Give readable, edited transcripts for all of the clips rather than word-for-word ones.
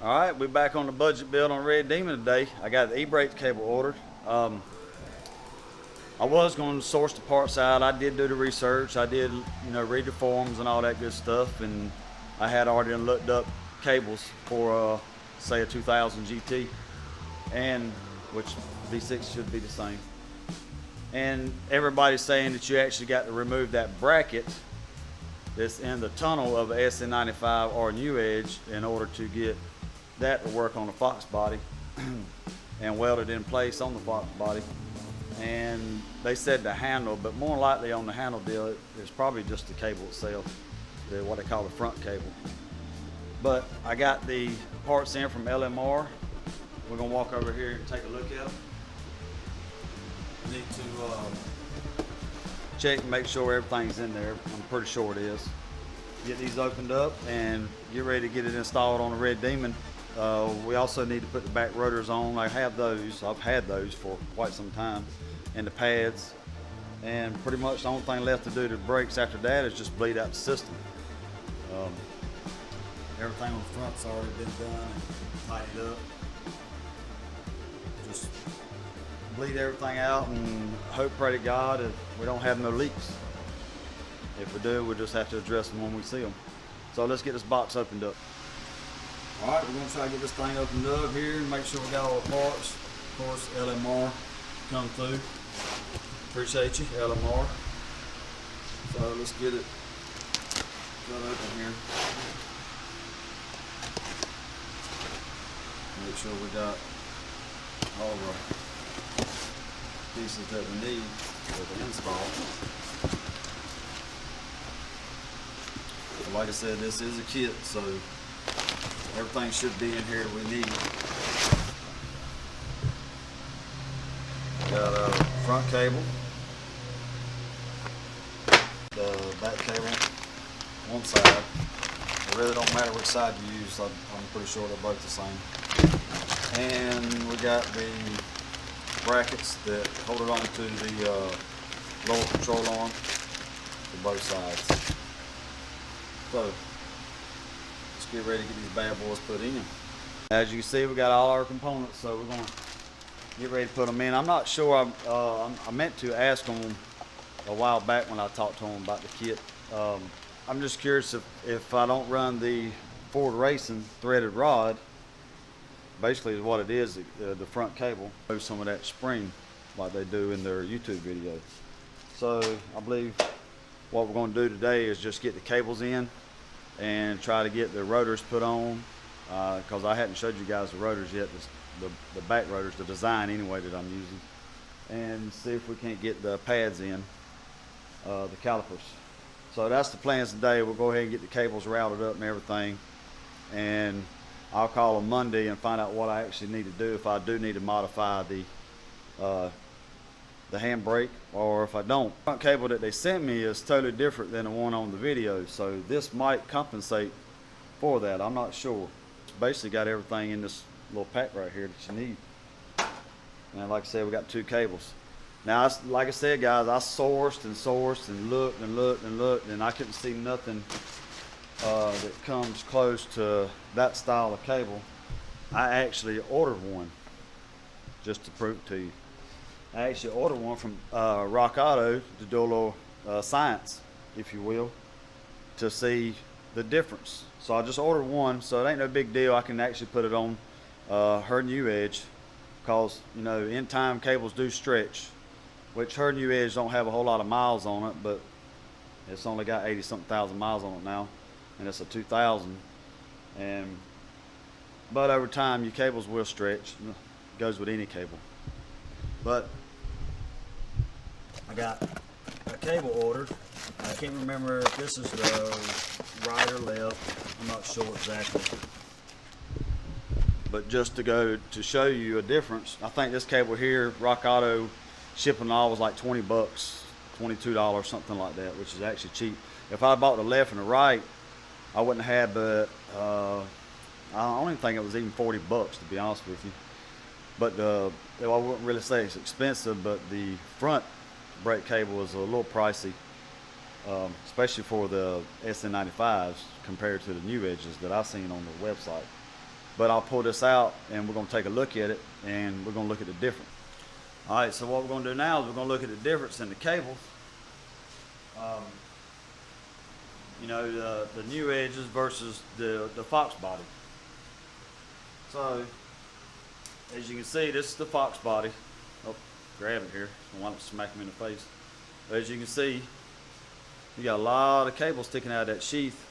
Alright, we're back on the budget build on Red Demon today. I got the ebrake cable ordered. I was going to source the parts out. I did do the research. I did, read the forums and all that good stuff. And I had already looked up cables for, say, a 2000 GT, and which V6 should be the same. And everybody's saying that you actually got to remove that bracket that's in the tunnel of a SN95 or new edge in order to get that to work on the Fox body and weld it in place on the Fox body. And they said the handle, but more likely on the handle deal, it's probably just the cable itself, what they call the front cable. But I got the parts in from LMR. We're gonna walk over here and take a look at them. Need to check and make sure everything's in there. I'm pretty sure it is. Get these opened up and get ready to get it installed on the Red Demon. We also need to put the back rotors on. I have those. I've had those for quite some time, and the pads. And pretty much the only thing left to do to the brakes after that is just bleed out the system. Everything on the front's already been done and tightened up. Just bleed everything out and hope, pray to God that we don't have no leaks. If we do, we'll just have to address them when we see them. So let's get this box opened up. All right, we're gonna try to get this thing opened up here and make sure we got all the parts. Of course, LMR come through. Appreciate you, LMR. So let's get it cut open here. Make sure we got all the pieces that we need for the install. Like I said, this is a kit, so everything should be in here we need. Got a front cable, the back cable, one side. It really don't matter which side you use. I'm pretty sure they're both the same. And we got the brackets that hold it on to the lower control arm for both sides. So let's get ready to get these bad boys put in. As you can see, we got all our components, so we're gonna get ready to put them in. I'm not sure. I meant to ask them a while back when I talked to them about the kit. I'm just curious if I don't run the Ford Racing threaded rod, basically is what it is, the front cable, move some of that spring like they do in their YouTube videos. So I believe what we're going to do today is just get the cables in and try to get the rotors put on, because I hadn't showed you guys the rotors yet, the back rotors, the design anyway that I'm using, and see if we can't get the pads in, the calipers. So that's the plans today. We'll go ahead and get the cables routed up and everything, and I'll call them Monday and find out what I actually need to do, if I do need to modify the handbrake, or if I don't. The front cable that they sent me is totally different than the one on the video, so this might compensate for that. I'm not sure. It's basically got everything in this little pack right here that you need. And like I said, we got two cables. Now, like I said, guys, I sourced and looked and looked and looked, and I couldn't see nothing that comes close to that style of cable. I actually ordered one just to prove it to you. I actually ordered one from Rock Auto to do a little science, if you will, to see the difference. So I just ordered one, so it ain't no big deal. I can actually put it on her new edge, because in time cables do stretch, which her new edge don't have a whole lot of miles on it, but it's only got 80-something thousand miles on it now, and it's a 2000. But over time, your cables will stretch. It goes with any cable. But I got a cable ordered. I can't remember if this is the right or left. I'm not sure exactly. But just to go to show you a difference, I think this cable here, Rock Auto shipping and all, was like 20 bucks, $22, something like that, which is actually cheap. If I bought the left and the right, I wouldn't have had but I don't even think it was even 40 bucks, to be honest with you. But I wouldn't really say it's expensive, but the front brake cable is a little pricey, especially for the SN95s compared to the new edges that I've seen on the website. But I'll pull this out and we're going to take a look at it, and we're going to look at the difference. All right, so what we're going to do now is we're going to look at the difference in the cables. You know, the new edges versus the Fox body. So, as you can see, this is the Fox body. Oh, grab it here. I don't want to smack him in the face. But as you can see, you got a lot of cables sticking out of that sheath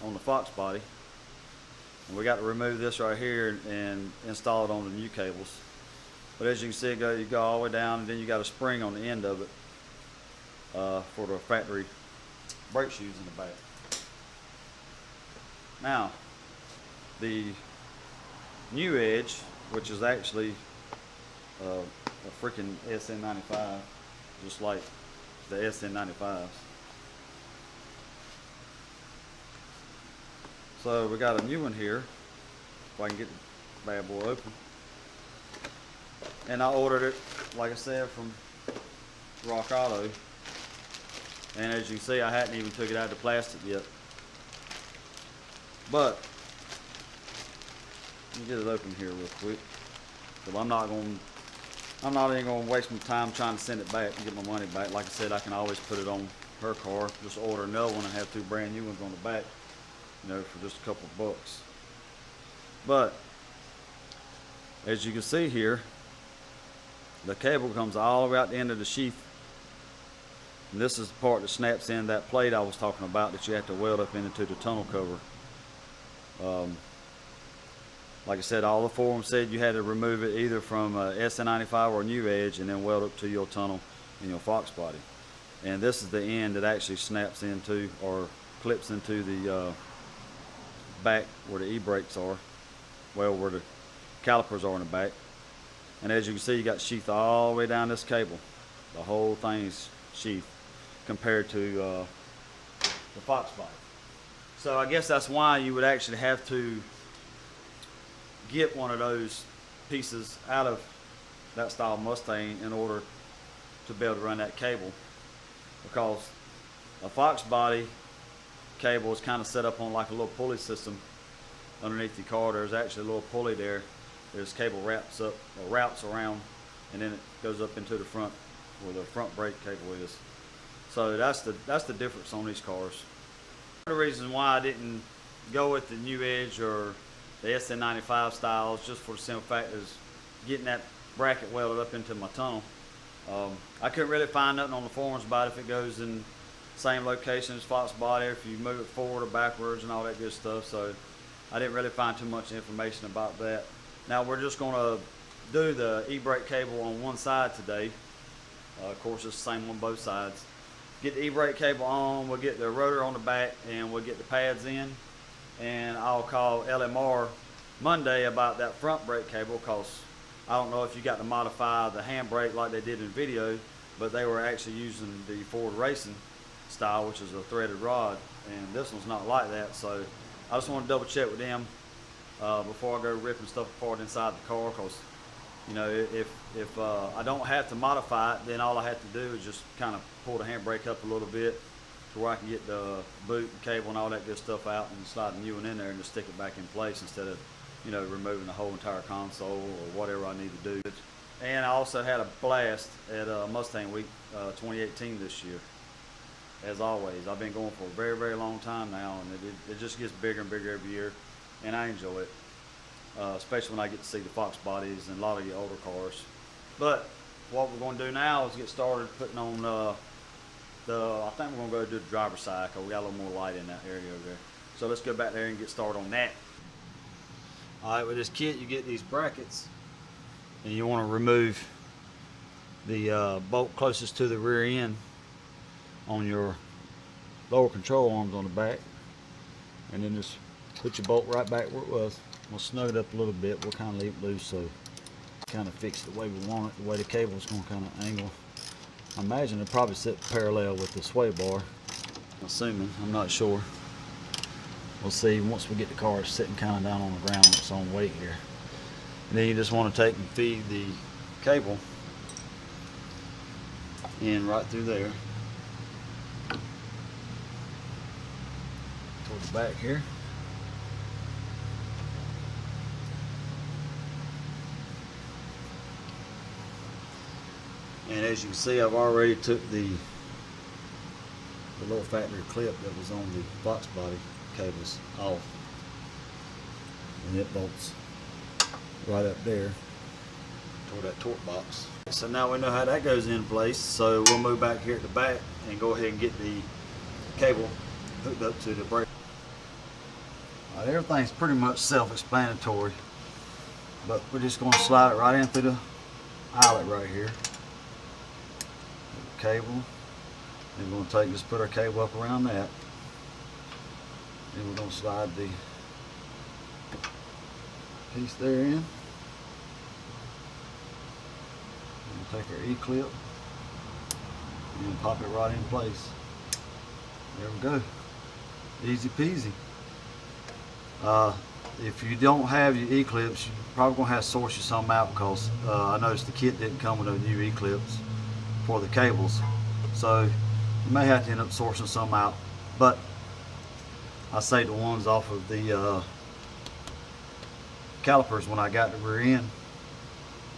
on the Fox body. And we got to remove this right here and install it on the new cables. But as you can see, you go all the way down, and then you got a spring on the end of it for the factory brake shoes in the back. Now, the new edge, which is actually a freaking SN95, just like the SN95s. So we got a new one here, if I can get the bad boy open. And I ordered it, like I said, from Rock Auto. And as you can see, I hadn't even took it out of the plastic yet. But let me get it open here real quick, because I'm not even gonna waste my time trying to send it back and get my money back. Like I said, I can always put it on her car, just order another one and have 2 brand new ones on the back, you know, for just a couple of bucks. But as you can see here, the cable comes all the way out the end of the sheath. And this is the part that snaps in that plate I was talking about that you have to weld up into the tunnel cover. Like I said, all the forums said you had to remove it either from SN95 or new edge and then weld up to your tunnel in your Fox body. And this is the end that actually snaps into or clips into the back where the e-brakes are, well, where the calipers are in the back. And as you can see, you got sheath all the way down this cable. The whole thing is sheath compared to the Fox body. So I guess that's why you would actually have to get one of those pieces out of that style Mustang in order to be able to run that cable, because a Fox body cable is kind of set up on like a little pulley system underneath the car. There's actually a little pulley there. This cable wraps up or routes around, and then it goes up into the front where the front brake cable is. So that's the difference on these cars. One of the reasons why I didn't go with the new edge or the SN95 styles, just for the simple fact is getting that bracket welded up into my tunnel. I couldn't really find nothing on the forums about if it goes in the same location as Fox body, if you move it forward or backwards and all that good stuff. So I didn't really find too much information about that. Now we're just going to do the e-brake cable on one side today. Of course, it's the same on both sides. Get the e-brake cable on, we'll get the rotor on the back, and we'll get the pads in. And I'll call LMR Monday about that front brake cable, because I don't know if you got to modify the handbrake like they did in the video, but they were actually using the Ford Racing style, which is a threaded rod, and this one's not like that. So I just want to double check with them before I go ripping stuff apart inside the car, because you know, if I don't have to modify it, then all I have to do is just kind of pull the handbrake up a little bit to where I can get the boot and cable and all that good stuff out and slide the new one in there and just stick it back in place instead of, you know, removing the whole entire console or whatever I need to do. And I also had a blast at Mustang Week 2018 this year. As always, I've been going for a very, very long time now, and it just gets bigger and bigger every year, and I enjoy it. Especially when I get to see the Fox bodies and a lot of the older cars. But what we're going to do now is get started putting on I think we're going to go do the driver's side, because we got a little more light in that area over there. So let's go back there and get started on that. Alright, with this kit you get these brackets, and you want to remove the bolt closest to the rear end on your lower control arms on the back, and then just put your bolt right back where it was. We'll snug it up a little bit. We'll kind of leave it loose so kind of fix it the way we want it, the way the cable is going to kind of angle. I imagine it'll probably sit parallel with the sway bar, assuming. I'm not sure. We'll see once we get the car sitting kind of down on the ground on its own weight here. And then you just want to take and feed the cable in right through there toward the back here. And as you can see, I've already took the little factory clip that was on the box body cables off, and it bolts right up there toward that torque box. So now we know how that goes in place, so we'll move back here at the back and go ahead and get the cable hooked up to the brake. All right, everything's pretty much self-explanatory, but we're just going to slide it right in through the eyelet right here. The cable, and we're going to just put our cable up around that, and we're going to slide the piece there in. Take our E-clip and pop it right in place. There we go. Easy peasy. If you don't have your E-clips, you're probably going to have to source you some out, because I noticed the kit didn't come with no new E-clips for the cables. So you may have to end up sourcing some out. But I saved the ones off of the calipers when I got the rear end.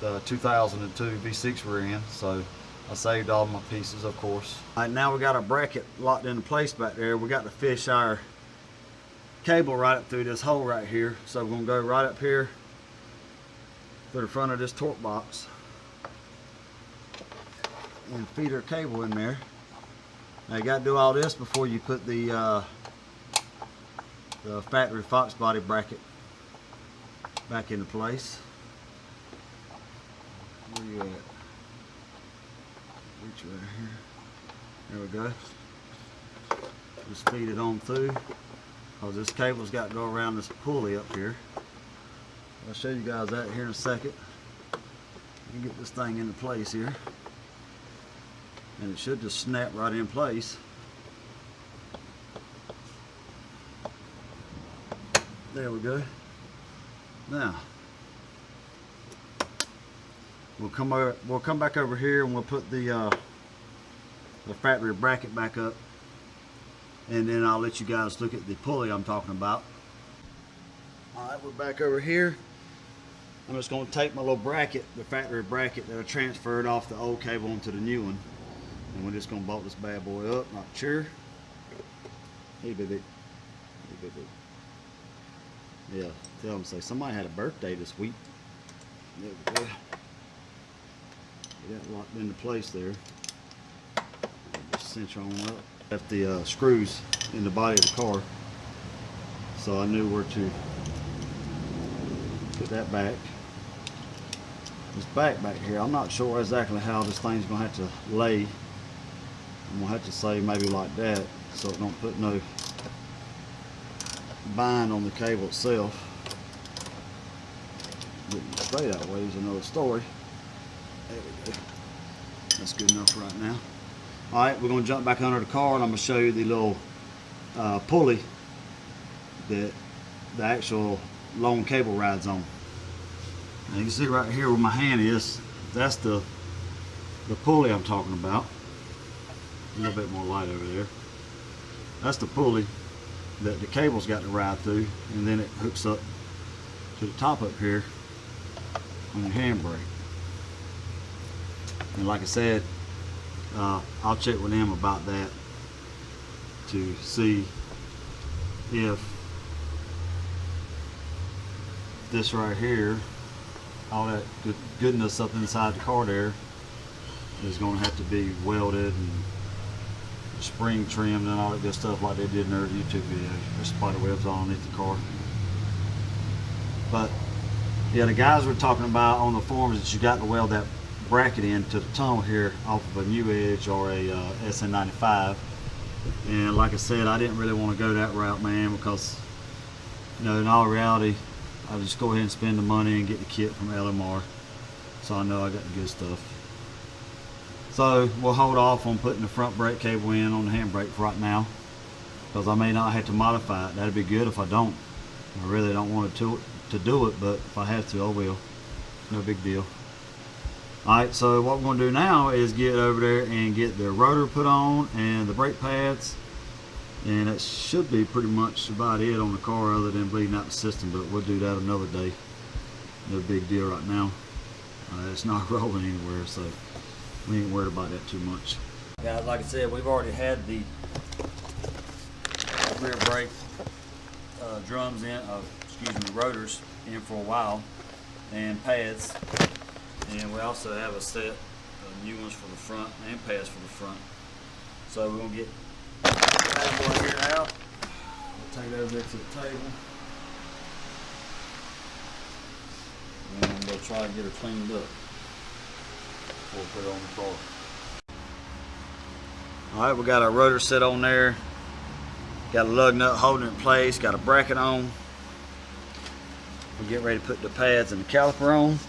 The 2002 V6 rear end, so I saved all my pieces, of course. All right, now we got our bracket locked into place back there. We got to fish our cable right up through this hole right here. So we're gonna go right up here through the front of this torque box and feed our cable in there. Now you got to do all this before you put the factory Fox body bracket back into place. Where you at? Reach right here. There we go. Just feed it on through, because this cable's got to go around this pulley up here. I'll show you guys that here in a second. You get this thing into place here, and it should just snap right in place. There we go. Now we'll come back over here and we'll put the factory bracket back up, and then I'll let you guys look at the pulley I'm talking about. Alright, we're back over here. I'm just going to take my little bracket, the factory bracket that I transferred off the old cable onto the new one, and we're just going to bolt this bad boy up. Not sure. Hey baby. Hey baby. Yeah, tell them, say somebody had a birthday this week. There we go. Get that locked into place there. Just cinch on up. Left the screws in the body of the car, so I knew where to put that back. This back here, I'm not sure exactly how this thing's gonna have to lay. I'm gonna have to say maybe like that, so it don't put no bind on the cable itself. Getting it straight that way is another story. There we go. That's good enough right now. Alright, we're going to jump back under the car, and I'm going to show you the little pulley that the actual long cable rides on. Now you can see right here where my hand is, that's the pulley I'm talking about. A little bit more light over there. That's the pulley that the cable's got to ride through, and then it hooks up to the top up here on your handbrake. And like I said, I'll check with them about that to see if this right here, all that goodness up inside the car there, is going to have to be welded and spring trimmed and all that good stuff like they did in their YouTube video. There's spider webs all underneath the car. But yeah, the guys were talking about on the forums that you got to weld that bracket into the tunnel here off of a New Edge or a SN95. And like I said, I didn't really want to go that route, man, because, you know, in all reality, I'll just go ahead and spend the money and get the kit from LMR, so I know I got the good stuff. So we'll hold off on putting the front brake cable in on the handbrake for right now, because I may not have to modify it. That'd be good if I don't. I really don't want to do it, but if I have to, I will. No big deal. Alright, so what we're going to do now is get over there and get the rotor put on and the brake pads, and that should be pretty much about it on the car other than bleeding out the system, but we'll do that another day. No big deal right now. It's not rolling anywhere, so We ain't worried about that too much. Guys, like I said, we've already had the rear brake drums in, rotors in for a while, and pads. And we also have a set of new ones for the front and pads for the front. So we're gonna get that boy here out. We'll take it over there to the table. And we'll try to get her cleaned up before we put it on the car. Alright, we got our rotor set on there. Got a lug nut holding it in place, got a bracket on. We're getting ready to put the pads and the caliper on.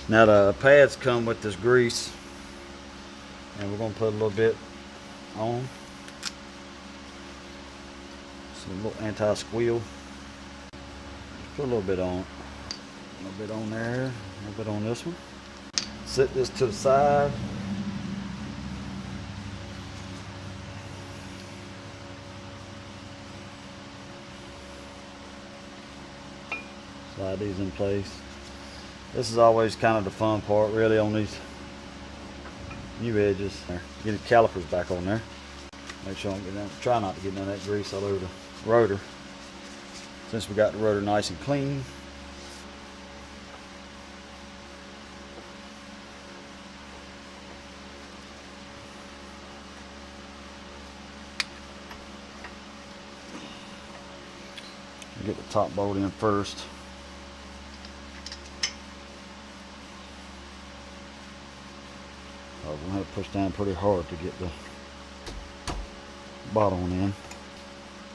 Now the pads come with this grease, and we're going to put a little bit on. Some little anti-squeal. Just put a little bit on. A little bit on there, a little bit on this one. Set this to the side. Slide these in place. This is always kind of the fun part, really, on these new edges. Get the calipers back on there. Make sure I don't get none, try not to get none of that grease all over the rotor. Since we got the rotor nice and clean. Get the top bolt in first. I'm gonna have to push down pretty hard to get the bottom one in.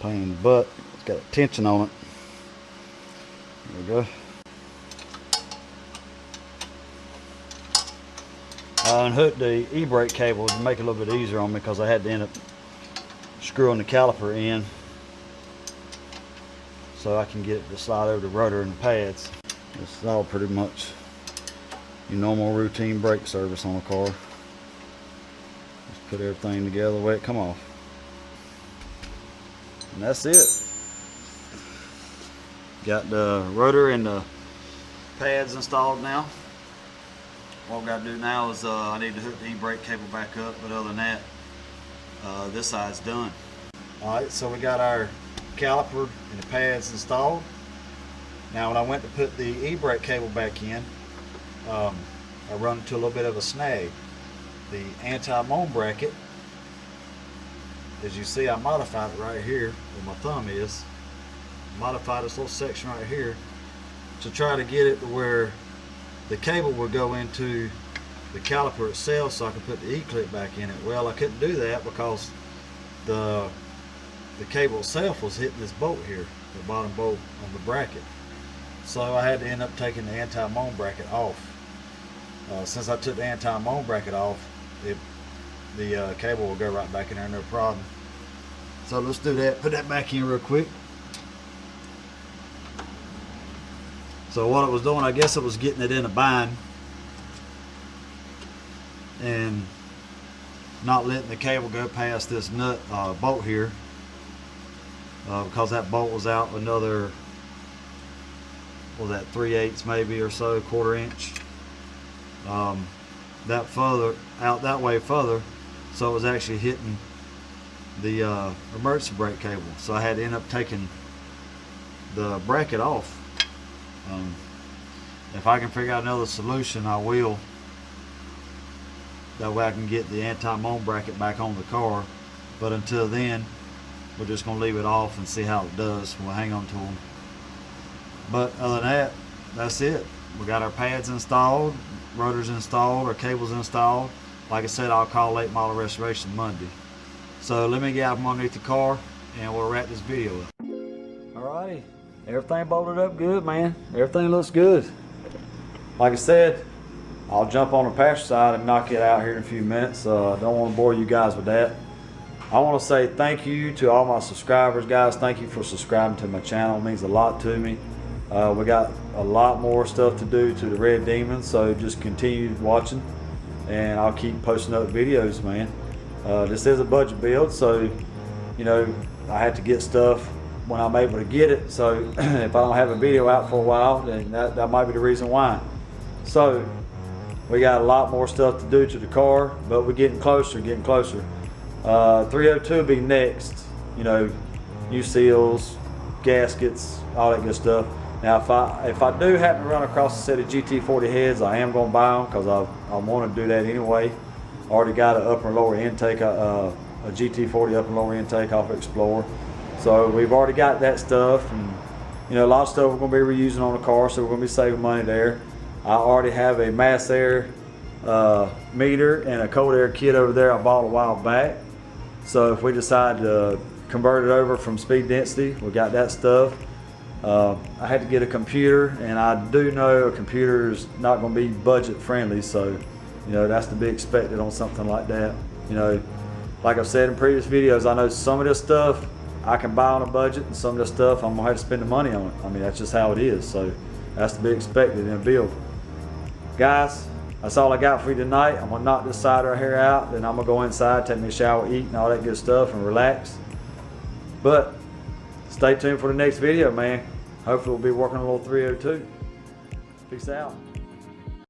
Pain in the butt. It's got a tension on it. There we go. I unhooked the e-brake cable to make it a little bit easier on me because I had to end up screwing the caliper in so I can get it to slide over the rotor and the pads. This is all pretty much your normal routine brake service on a car. Just put everything together the way it come off. And that's it. Got the rotor and the pads installed now. What we got to do now is I need to hook the e-brake cable back up, but other than that, this side's done. Alright, so we got our caliper and the pads installed. Now when I went to put the e-brake cable back in, I run into a little bit of a snag. The anti-moan bracket, as you see, I modified it right here where my thumb is. Modified this little section right here to try to get it to where the cable would go into the caliper itself so I could put the E-clip back in it. Well, I couldn't do that because the cable itself was hitting this bolt here, the bottom bolt on the bracket. So I had to end up taking the anti-moan bracket off. Since I took the anti-moan bracket off, the cable will go right back in there, no problem. So let's do that. Put that back in real quick. So what it was doing, I guess it was getting it in a bind and not letting the cable go past this nut bolt here, because that bolt was out another, what was that, 3/8 maybe or so, 1/4 inch. That further out that way further, so it was actually hitting the emergency brake cable. So I had to end up taking the bracket off. If I can figure out another solution, I will. That way I can get the anti-moan bracket back on the car. But until then, we're just going to leave it off and see how it does. We'll hang on to them. But other than that, that's it. We got our pads installed, rotors installed, our cables installed. Like I said, I'll call late model restoration Monday. So let me get out from underneath the car and we'll wrap this video up. Alrighty, everything bolted up good, man. Everything looks good. Like I said, I'll jump on the passenger side and knock it out here in a few minutes. Don't want to bore you guys with that. I want to say thank you to all my subscribers, guys. Thank you for subscribing to my channel. It means a lot to me. We got a lot more stuff to do to the Red Demon, so just continue watching and I'll keep posting up videos, man. This is a budget build, so you know I have to get stuff when I'm able to get it. So if I don't have a video out for a while, then that might be the reason why. So We got a lot more stuff to do to the car, but we're getting closer, getting closer. 302 will be next. You know, new seals, gaskets, all that good stuff. Now, if I do happen to run across a set of GT40 heads, I am gonna buy them because I want to do that anyway. I already got an upper and lower intake, a GT40 upper and lower intake off of Explorer. So we've already got that stuff, and you know, a lot of stuff we're gonna be reusing on the car, so we're gonna be saving money there. I already have a mass air meter and a cold air kit over there I bought a while back. So if we decide to convert it over from speed density, we got that stuff. I had to get a computer, and I do know a computer is not going to be budget friendly, so you know, that's to be expected on something like that. You know, like I've said in previous videos, I know some of this stuff I can buy on a budget, and some of this stuff I'm going to have to spend the money on it. I mean, that's just how it is, so that's to be expected in a build. Guys, that's all I got for you tonight. I'm going to knock this side right here out, then I'm going to go inside, take me a shower, eat, and all that good stuff, and relax. But stay tuned for the next video, man. Hopefully we'll be working on a little 302. Peace out.